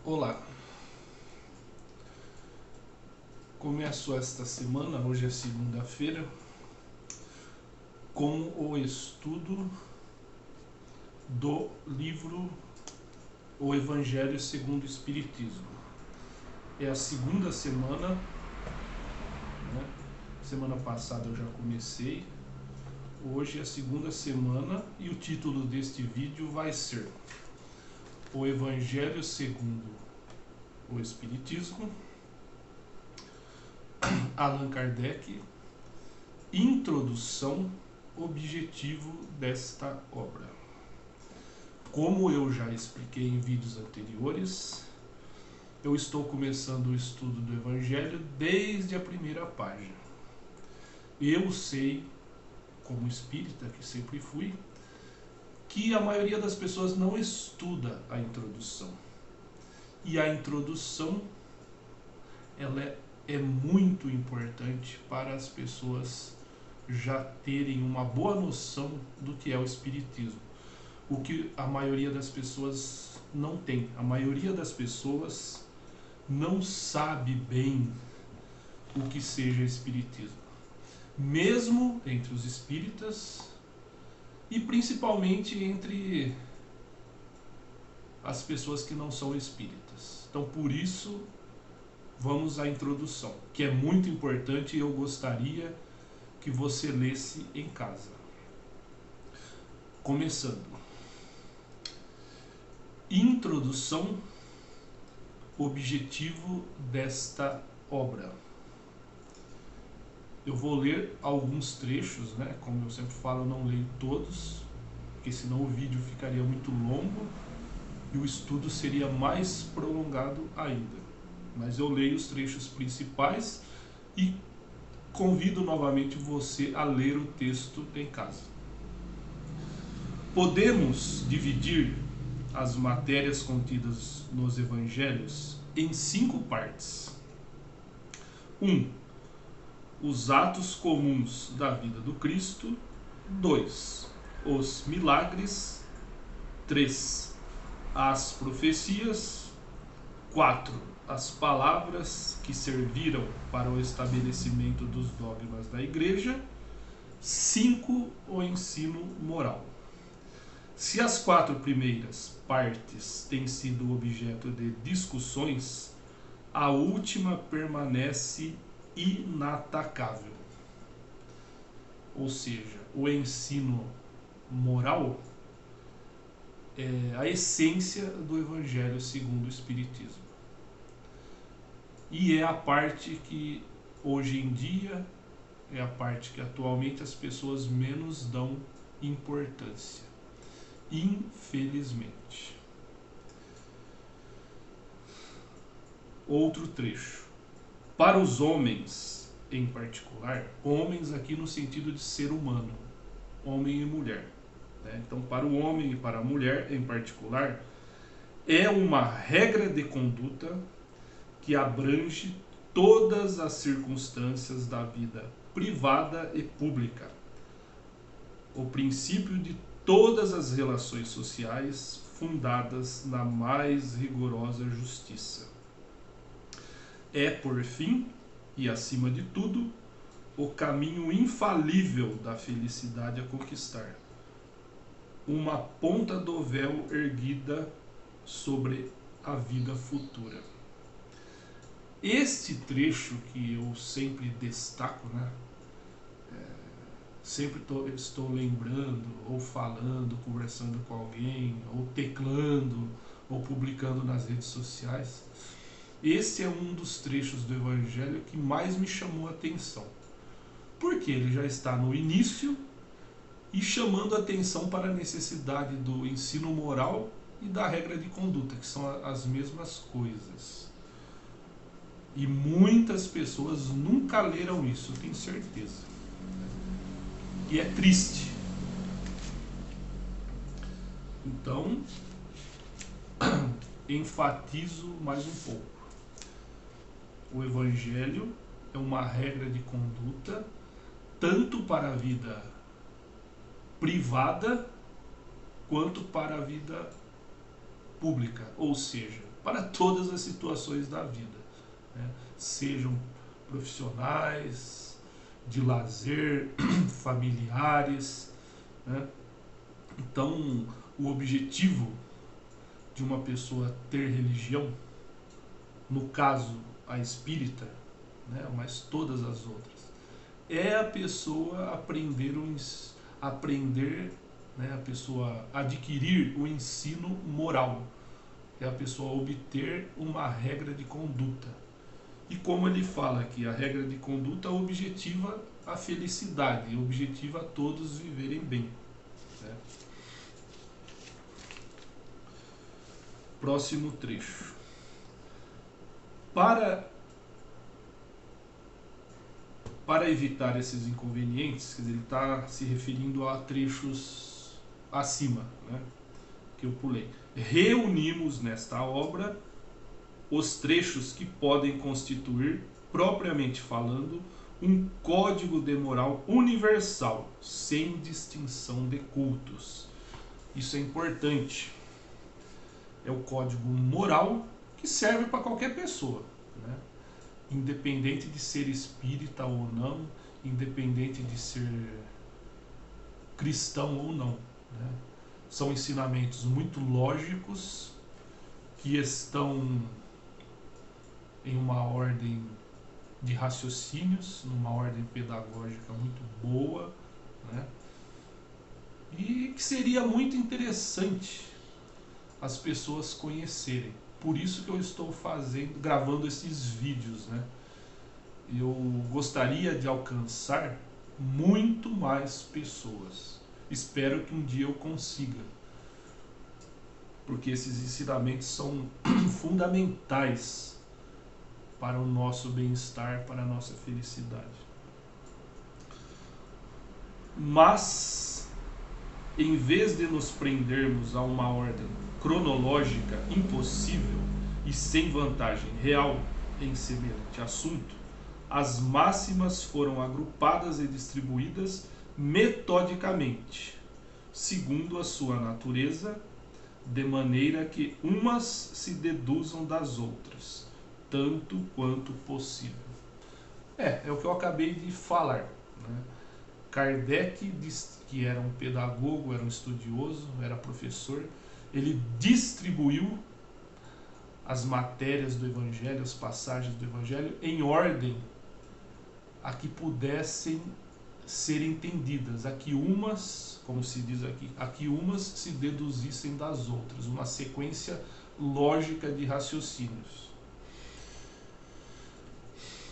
Olá, começo esta semana, hoje é segunda-feira, com o estudo do livro O Evangelho segundo o Espiritismo. É a segunda semana, né? Semana passada eu já comecei, hoje é a segunda semana e o título deste vídeo vai ser O Evangelho segundo o Espiritismo, Allan Kardec, introdução, objetivo desta obra. Como eu já expliquei em vídeos anteriores, eu estou começando o estudo do Evangelho desde a primeira página. Eu sei, como espírita que sempre fui, que a maioria das pessoas não estuda a introdução. E a introdução, ela é muito importante para as pessoas já terem uma boa noção do que é o Espiritismo. O que a maioria das pessoas não tem. A maioria das pessoas não sabe bem o que seja Espiritismo. Mesmo entre os espíritas e principalmente entre as pessoas que não são espíritas. Então, por isso, vamos à introdução, que é muito importante e eu gostaria que você lesse em casa. Começando. Introdução, objetivo desta obra. Eu vou ler alguns trechos, né? Como eu sempre falo, eu não leio todos, porque senão o vídeo ficaria muito longo e o estudo seria mais prolongado ainda. Mas eu leio os trechos principais e convido novamente você a ler o texto em casa. Podemos dividir as matérias contidas nos evangelhos em 5 partes. 1. Os atos comuns da vida do Cristo. 2. Os milagres. 3. As profecias. 4. As palavras que serviram para o estabelecimento dos dogmas da Igreja. 5. O ensino moral. Se as 4 primeiras partes têm sido objeto de discussões, a última permanece inatacável. Ou seja, o ensino moral é a essência do Evangelho segundo o Espiritismo. E é a parte que hoje em dia, é a parte que atualmente as pessoas menos dão importância. Infelizmente. Outro trecho. Para os homens, em particular, homens aqui no sentido de ser humano, homem e mulher, né? Então, para o homem e para a mulher, em particular, é uma regra de conduta que abrange todas as circunstâncias da vida privada e pública. O princípio de todas as relações sociais fundadas na mais rigorosa justiça. É, por fim, e acima de tudo, o caminho infalível da felicidade a conquistar. Uma ponta do véu erguida sobre a vida futura. Este trecho que eu sempre destaco, né? Sempre estou lembrando, ou falando, conversando com alguém, ou teclando, ou publicando nas redes sociais. Esse é um dos trechos do Evangelho que mais me chamou a atenção. Porque ele já está no início e chamando a atenção para a necessidade do ensino moral e da regra de conduta, que são as mesmas coisas. E muitas pessoas nunca leram isso, eu tenho certeza. E é triste. Então, enfatizo mais um pouco. O Evangelho é uma regra de conduta tanto para a vida privada quanto para a vida pública. Ou seja, para todas as situações da vida, né? Sejam profissionais, de lazer, familiares, né? Então, o objetivo de uma pessoa ter religião, no caso a espírita, né, mas todas as outras, é a pessoa aprender, né, a pessoa adquirir o ensino moral, é a pessoa obter uma regra de conduta. E como ele fala aqui, a regra de conduta objetiva a felicidade, objetiva a todos viverem bem, né? Próximo trecho. Para evitar esses inconvenientes, quer dizer, ele está se referindo a trechos acima, né, que eu pulei. Reunimos nesta obra os trechos que podem constituir, propriamente falando, um código de moral universal, sem distinção de cultos. Isso é importante. É o código moral que serve para qualquer pessoa, né? Independente de ser espírita ou não, independente de ser cristão ou não, né? São ensinamentos muito lógicos que estão em uma ordem de raciocínios, numa ordem pedagógica muito boa, né? E que seria muito interessante as pessoas conhecerem. Por isso que eu estou gravando esses vídeos, né? Eu gostaria de alcançar muito mais pessoas. Espero que um dia eu consiga, porque esses ensinamentos são fundamentais para o nosso bem-estar, para a nossa felicidade. Mas, em vez de nos prendermos a uma ordem cronológica impossível e sem vantagem real em semelhante assunto, as máximas foram agrupadas e distribuídas metodicamente, segundo a sua natureza, de maneira que umas se deduzam das outras, tanto quanto possível. É o que eu acabei de falar, né? Kardec disse que era um pedagogo, era um estudioso, era professor. Ele distribuiu as matérias do Evangelho, as passagens do Evangelho, em ordem a que pudessem ser entendidas, a que umas, como se diz aqui, a que umas se deduzissem das outras, uma sequência lógica de raciocínios.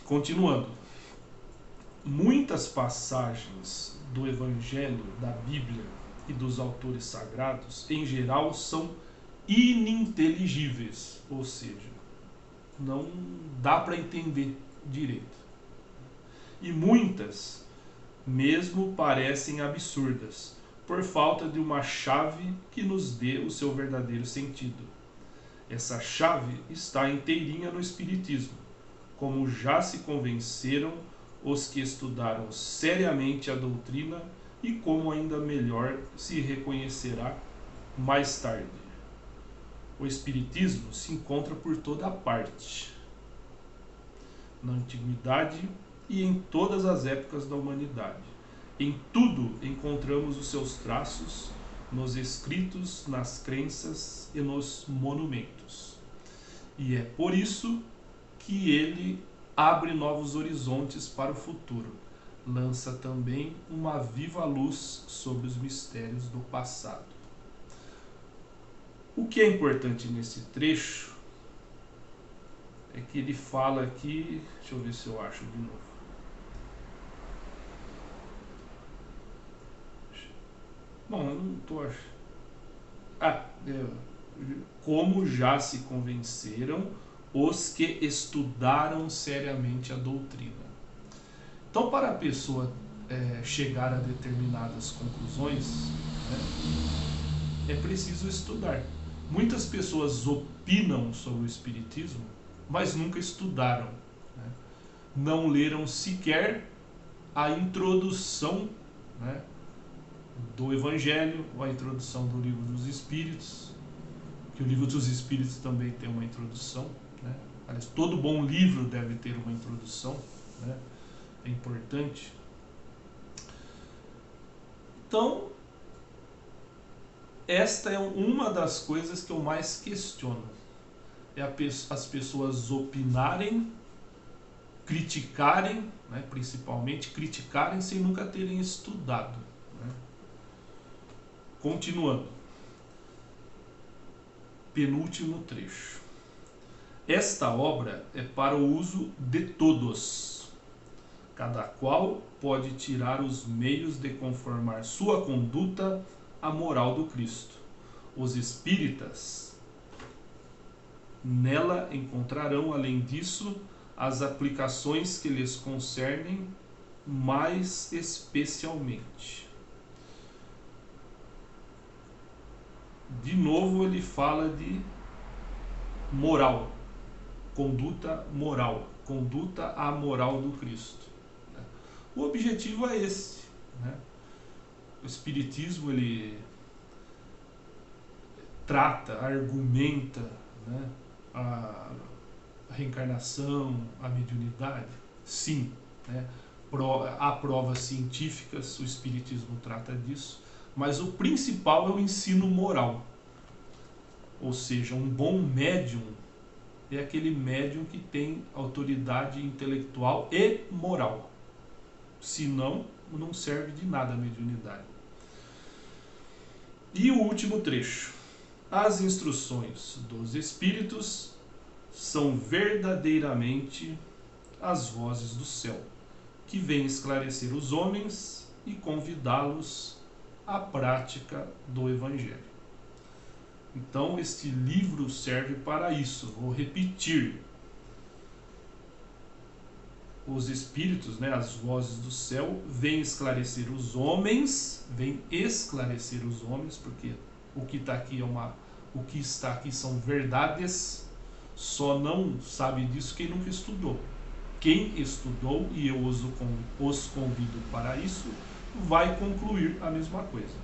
Continuando, muitas passagens do Evangelho, da Bíblia e dos autores sagrados, em geral, são ininteligíveis, ou seja, não dá para entender direito. E muitas mesmo parecem absurdas, por falta de uma chave que nos dê o seu verdadeiro sentido. Essa chave está inteirinha no Espiritismo, como já se convenceram os que estudaram seriamente a doutrina e como ainda melhor se reconhecerá mais tarde. O Espiritismo se encontra por toda parte, na antiguidade e em todas as épocas da humanidade. Em tudo encontramos os seus traços, nos escritos, nas crenças e nos monumentos. E é por isso que ele abre novos horizontes para o futuro. Lança também uma viva luz sobre os mistérios do passado. O que é importante nesse trecho é que ele fala aqui, deixa eu ver se eu acho de novo. Bom, eu não estou achando. Como já se convenceram os que estudaram seriamente a doutrina. Então, para a pessoa chegar a determinadas conclusões, né, é preciso estudar. Muitas pessoas opinam sobre o Espiritismo, mas nunca estudaram, né? Não leram sequer a introdução, né, do Evangelho, ou a introdução do Livro dos Espíritos, que o Livro dos Espíritos também tem uma introdução, né? Aliás, todo bom livro deve ter uma introdução, né? É importante. Então, esta é uma das coisas que eu mais questiono. É as pessoas opinarem, criticarem, né? Principalmente criticarem sem nunca terem estudado, né? Continuando. Penúltimo trecho. Esta obra é para o uso de todos. Cada qual pode tirar os meios de conformar sua conduta à moral do Cristo. Os espíritas nela encontrarão, além disso, as aplicações que lhes concernem mais especialmente. De novo ele fala de moral, conduta moral, conduta à moral do Cristo. O objetivo é esse, né? O Espiritismo ele trata, argumenta, né, a reencarnação, a mediunidade, sim, né? Há provas científicas, o Espiritismo trata disso, mas o principal é o ensino moral. Ou seja, um bom médium é aquele médium que tem autoridade intelectual e moral. Senão, não serve de nada a mediunidade. E o último trecho. As instruções dos espíritos são verdadeiramente as vozes do céu, que vêm esclarecer os homens e convidá-los à prática do Evangelho. Então, este livro serve para isso. Vou repetir. Os espíritos, né, as vozes do céu, vêm esclarecer os homens, porque o que está aqui são verdades, só não sabe disso quem nunca estudou. Quem estudou, e eu os convido para isso, vai concluir a mesma coisa.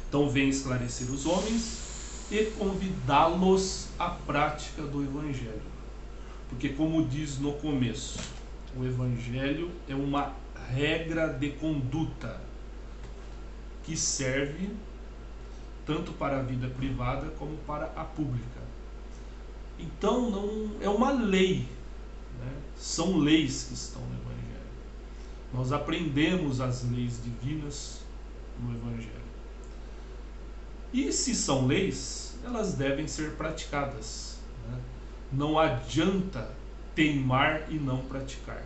Então vem esclarecer os homens e convidá-los à prática do Evangelho. Porque, como diz no começo, o Evangelho é uma regra de conduta que serve tanto para a vida privada como para a pública. Então, não é uma lei, né? São leis que estão no Evangelho. Nós aprendemos as leis divinas no Evangelho. E se são leis, elas devem ser praticadas, né? Não adianta teimar e não praticar.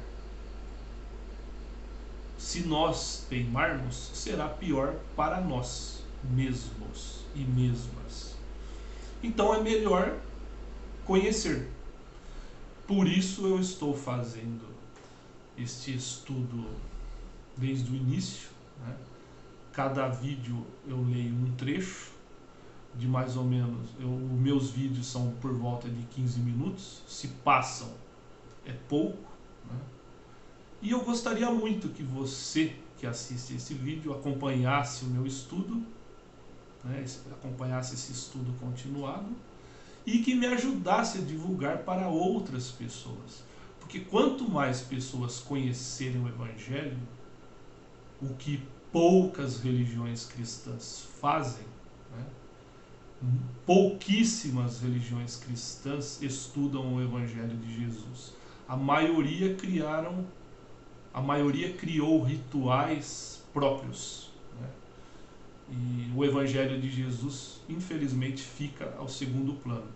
Se nós teimarmos, será pior para nós mesmos e mesmas. Então é melhor conhecer. Por isso eu estou fazendo este estudo desde o início, né? Cada vídeo eu leio um trecho de mais ou menos, meus vídeos são por volta de 15 minutos, se passam é pouco, né? E eu gostaria muito que você que assiste esse vídeo acompanhasse o meu estudo, né? Acompanhasse esse estudo continuado e que me ajudasse a divulgar para outras pessoas, porque quanto mais pessoas conhecerem o Evangelho, o que poucas religiões cristãs fazem, né? Pouquíssimas religiões cristãs estudam o Evangelho de Jesus. A maioria criou rituais próprios, né? E o Evangelho de Jesus, infelizmente, fica ao segundo plano.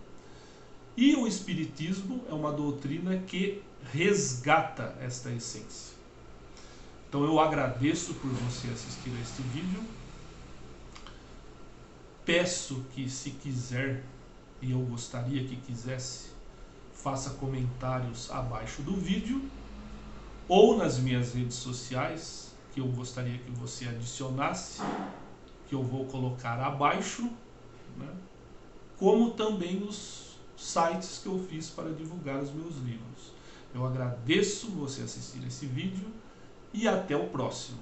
E o Espiritismo é uma doutrina que resgata esta essência. Então eu agradeço por você assistir a este vídeo. Peço que, se quiser, e eu gostaria que quisesse, faça comentários abaixo do vídeo ou nas minhas redes sociais, que eu gostaria que você adicionasse, que eu vou colocar abaixo, né? Como também os sites que eu fiz para divulgar os meus livros. Eu agradeço você assistir esse vídeo e até o próximo.